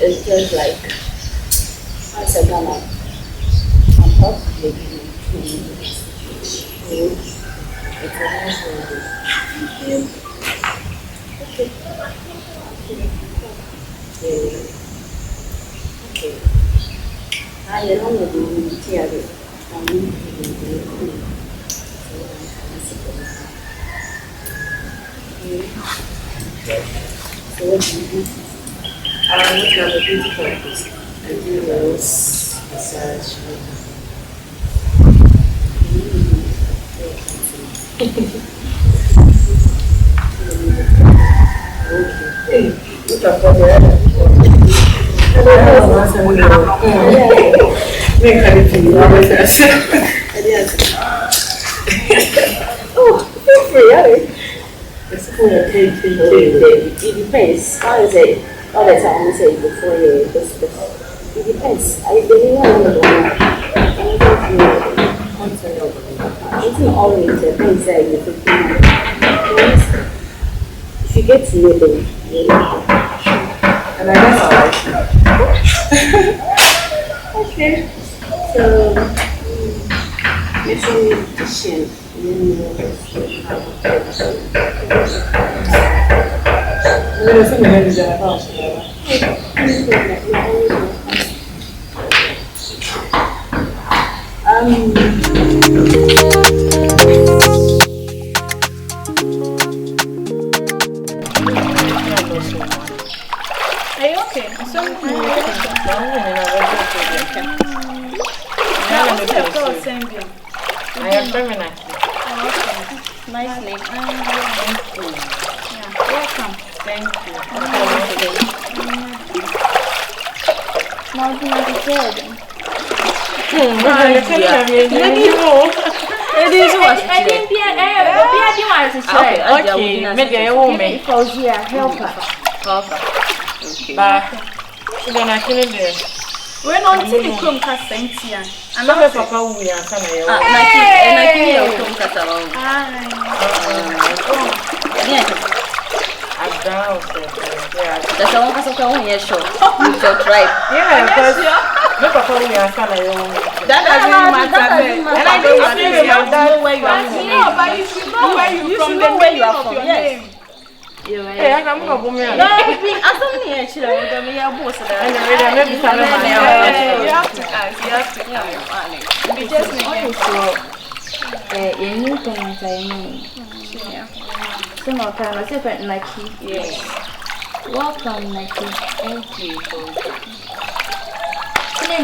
It's just like as a Ghana, I'm not making it's a nice way. Okay. Okay. I don't know the theory. I'm so what do you do? I look at the beauty practice. I do nails, massage. Okay. Look at that. Oh, feel free, are it depends. How is it? All the time we say before you it depends. I believe it's not always the things that you think. If you get to know them, you know. And I guess okay. So mission. Are you okay? I am feminine. Nice name. Thank you. Yeah. Welcome. Thank you. Now do not be scared. Okay, maybe I will make FAUZY YAW helper. But then I couldn't do. When on TV come Cassentia, I'm not a papa. We are coming. Nike come Catalan. I've done that's the one person who is show. Your tribe. Yeah, because no papa we are coming. That doesn't matter. And I don't remember where you are from. No, but you should know where you from. The where you are of from. Your Yes. name. Hey, I come from here. No, I'm something actually. We are both there. And maybe some of my You have to ask. You have to ask. Be just making sure. You need to know. Yeah. So no time. I said Nike. Yes. Welcome, Nike. Thank you.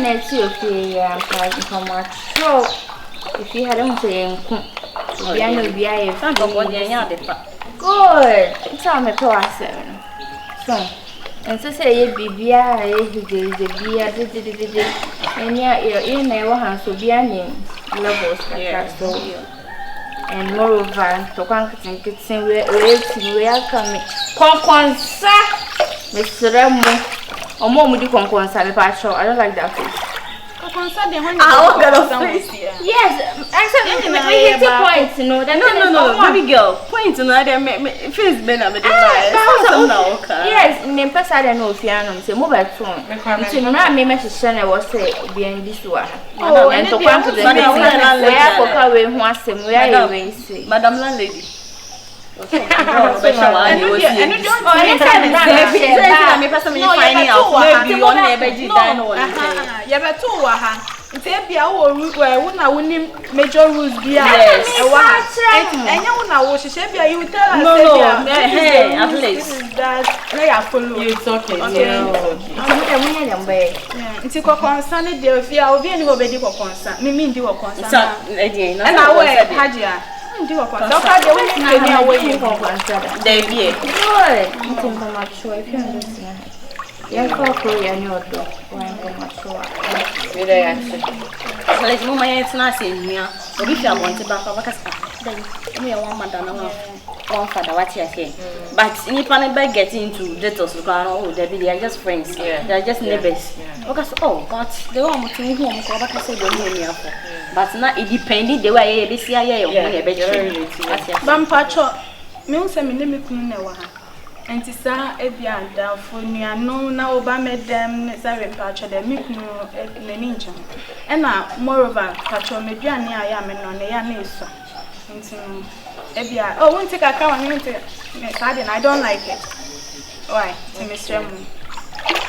Next year, I'm from my show. If you hadn't said, we are good. It's all my class. So, and so say, BBI, and you're in a house to be a name levels. And moreover, to conquer kitchen, we are coming. Nkonkonsa, Mr. Remo, or more with the Nkonkonsa, the patch. I don't like that face. Yes, I said, points, you know. No, baby girl, points, you know, they face been a bit. Yes, name pass, I don't know if you know, say mobile phone. It's not me, my sister, I was say, being this one. Oh, and to come to the Madam Landlady. Major rules be and you know she said you will tell us at least that they are follow it's okay. It's a concern there if you are being obeyed for concern. Me do a concern. And I wear HAJIA. Do a concern. They be good. Yeah, Korea, no, like no, my it's not saying here. But if I want to back over, then me a one madam, one father, what you say. But in Japan, by getting into details, oh, they are just friends. They are just neighbors. Because but they want to move home. So I can say they know me. But now it depends. They were a bit here, Bampacho, me also me name me and Tissa Ebia down for me. I know now Obama them Zare Pacha, the Mikno Ninja. And now, moreover, Pacho, maybe I am on the Yanisa. Ebia, oh, won't take a cow and I don't like it. Why, Mr. Moon?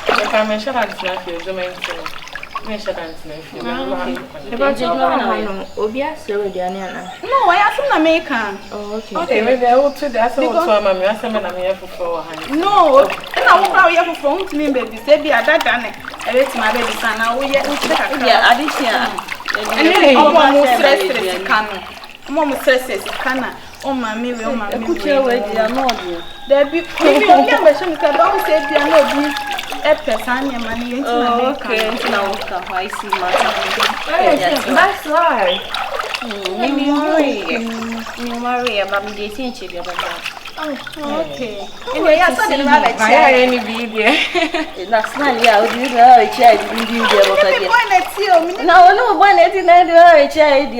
If I mention that, you do make No, I have some American. Oh, okay. Maybe I will too. That's all. Mammy, I said, I'm here for 400. No, and I will probably have a phone to me, baby. Say, be a dad, I let my baby son. I will yet take a I did here. And then almost stressed as you can. Almost stressed as you can. Oh, mammy, oh, mammy. Put your way, dear, no, dear. There be young machine, because I don't say, dear, no, be a person, your money. Oh, okay. Now, I see my. That's right. You marry a baby dating chip. Oh, okay. Anyway, I saw the rabbit. I any video. That's not yeah, you know, a child in the no, one at the end of a child.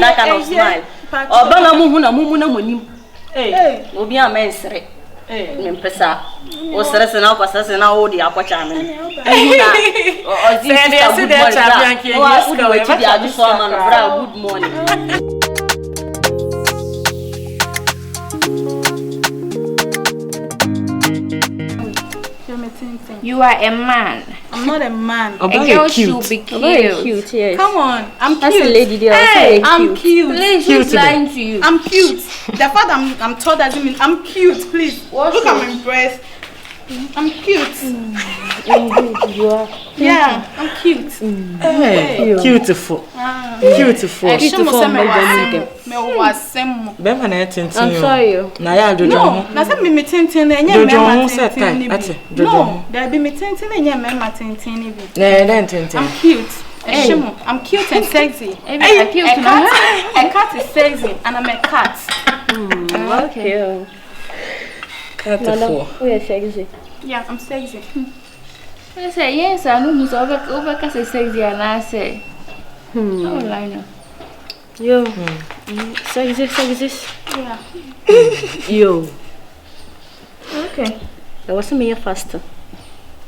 That kind of smile. Or Banamuna Mumuna. Hey, will be a man's right. Pesa. O stress and up as an old aquacham. Good morning. You are a man. I'm not a man. A girl should be cute. Yes. Come on, I'm cute. That's a lady there. Hey, I'm cute. Please, who's lying to you? I'm cute. The fact I'm tall doesn't mean I'm cute. Please, look at my breast. I'm cute. You are. Yeah, I'm cute. Hey, beautiful. Beautiful. I'm sorry. Now I do no. Now say me tintin na enye no, there be me tintin na enye me tintin I'm cute. I'm cute and sexy. A cat is sexy and I'm a cat. Okay. Cat for. We are sexy. Yeah, I'm sexy. I say yes, I know who's over sexy and I say oh, Lina. Yo. Sexy. Yeah. Yo. Okay. I wasn't me faster.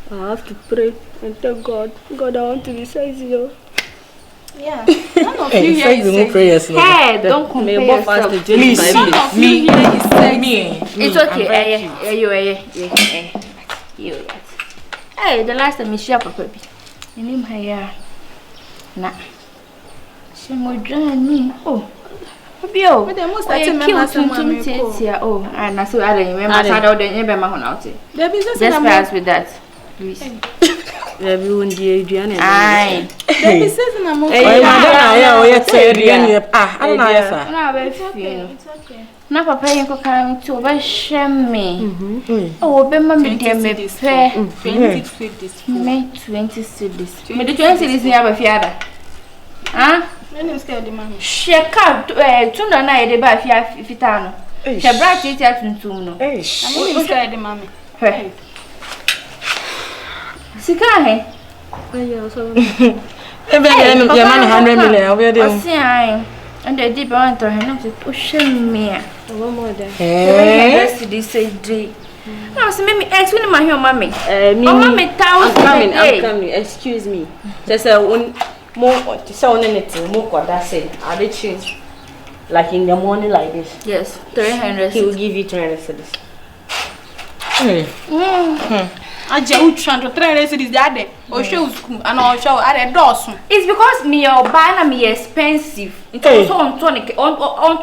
I have to pray and tell God. God, I want to be sexy, yo. Yeah. None of you here is sexy. Hey, don't compare yourself. Please. None of you here is sexy. It's okay. You. Hey, the last time you share Papa. You name her, yeah. Nah. She would join me. Oh. Bio. But the most I cute. Oh, and I saw I remember I don't remember my own out. Just pass with that. Please. Everyone dear Adrian. Aye. There is a moment. I don't know. It's okay. Na papa yenko kan to ba shame. Oh, be ma me dey me pe 20 cities. Me 20 cities. Me the 20 cities ni aba fiada. Ah? Me no scared the man. Sheka tunda na e dey ba fia fita no. She bra titi atuntum no. I'm scared the mommy. Hey. Sika he. Ayo so. Ebe your man 100 million. Where dey? Osi and the deep one to her no to shame me. One more there. Hey. This say day. No, so me ex when my mommy. Me. Mommy 1,000 I'm coming. Excuse me. Just one more to say on anything more what that said. I did change. Like in the morning like this. Yes, 300. He will give you 300 cedis. I just trying to 300 cedis that day. Or show school and I'll show at a dozen. It's because me your buy me expensive. It's also on tonic on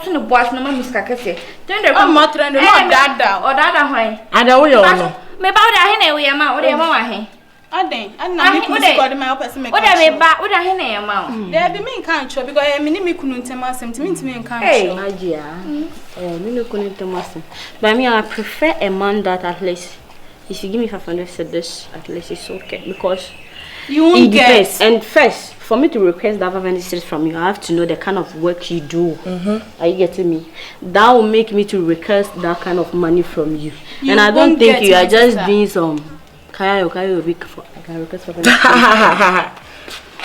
to the boys no man miskakese. Then the I'm not trying to that or that why. I don't know. Me ba da he na we am o dey ma he. Aden, and na me kunu squad my person make. O dey me ba, o da he na e ma o. There be me kan cho because me ni me kunu ntema asem, me kan cho. Hajia. Me no kunu ntema asem. But me I prefer a man that at least if you give me 500 cedis, at least it's okay because you won't get. And first, for me to request that 500 cedis from you, I have to know the kind of work you do. Are you getting me? That will make me to request that kind of money from you. And I don't think you are just doing some.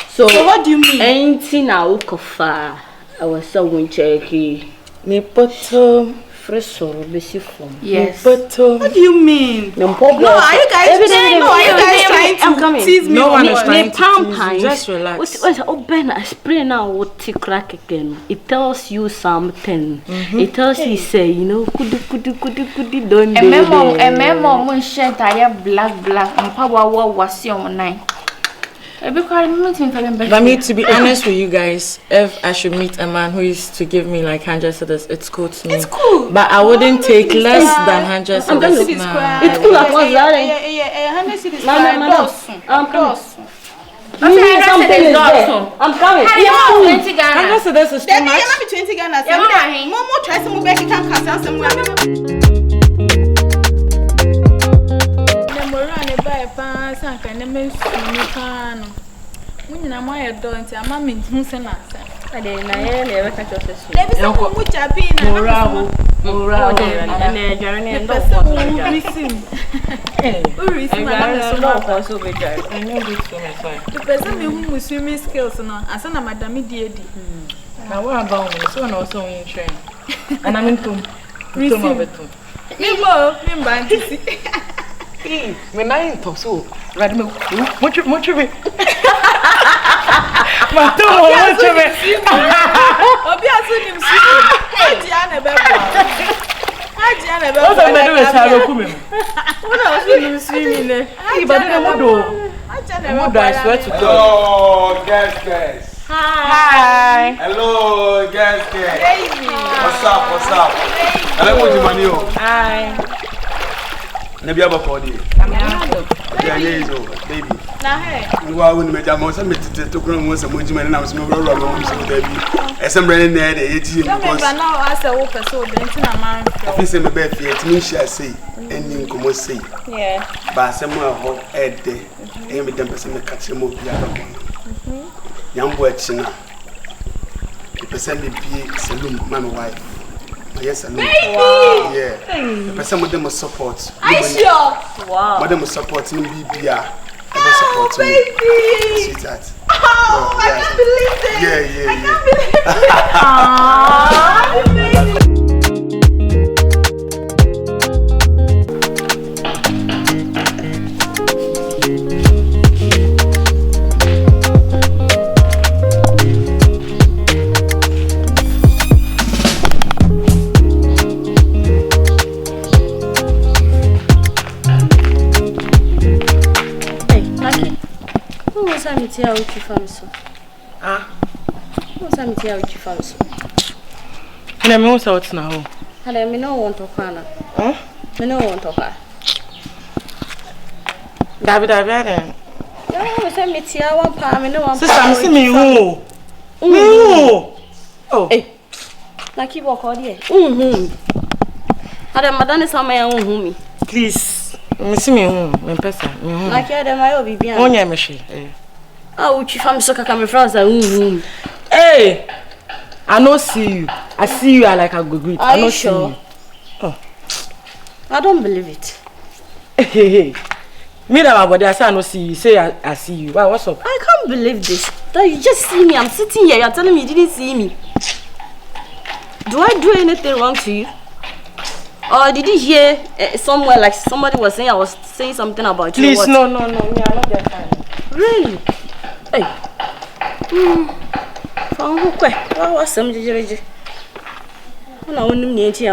So what do you mean? Anything I will offer, I was so winchecky. Me poto. Fresh or basic form. Yes. What do you mean? No, are you guys trying to tease me? No one is trying to tease you. Just relax. Spray now what crack again. It tells you something. It tells you say, you know, kudi don't. A memo mun share tire black and power was your nine. But me, to be honest with you guys, if I should meet a man who is to give me like 100 cedis, it's cool to me. It's cool. But I wouldn't take less than 100 cedis. It's cool. Yeah, 100 cedis. I'm coming. 100 cedis is too much. 20 Ghana. Momo try some back can somewhere. Me nine to so ready me much me ma to much me obi aso nim si Hajia na bebo o so me do sha roku me o na so nim si mi ne ibade na modo Hajia na modo I swear to God. Hello guys. Hi. Hello guys. Baby. What's up? Hello what you money o. Hi. Na bia ba for dey. Yeah, baby. Na hey. You are when me jam o say me tete to kro mo say mo jima na so me ro no so dey bi. Esembre ne na dey eji because. No me ba na asa wo person obenti na man. I say me be fie ti me share say eni nkomo say. Yeah. Ba asem a ho ede. E me dem person me ka kire mo bia ba ko. Yambo achina. The person me be saloon man wife. Yes, I know. Wow. Yeah. The person with them support. Are you sure? Wow. With them support in BBR. They support me. Baby. Sweetheart. Oh, I can't believe it. Yeah. I can't believe it. Tia uchi famso. Ah. What's tia uchi famso? Na me won't out now. Hale me no want to kana. Huh? Me no want to ka. David then. No, say me tia one pa me no one. Sister, see me who? Oh. Eh. Na ki work all there. Hale madam say me me. Please. Me see me who? Me person. Me Na ki dem ayo bibia. Onya me she. Ah, uchi famso kaka me friends Hey. I no see you. I see you like a good greet. I no sure. You. Oh. I don't believe it. Hey. Me that my body I say I no see you. Say I see you. Why, what's up? I can't believe this. That you just see me. I'm sitting here. You're telling me you didn't see me. Do I do anything wrong to you? Or did you hear somewhere like somebody was saying I was saying something about you? Please, no. Me, I'm not that kind. Really? Hey. From who? What was some jeje? I don't know when you need to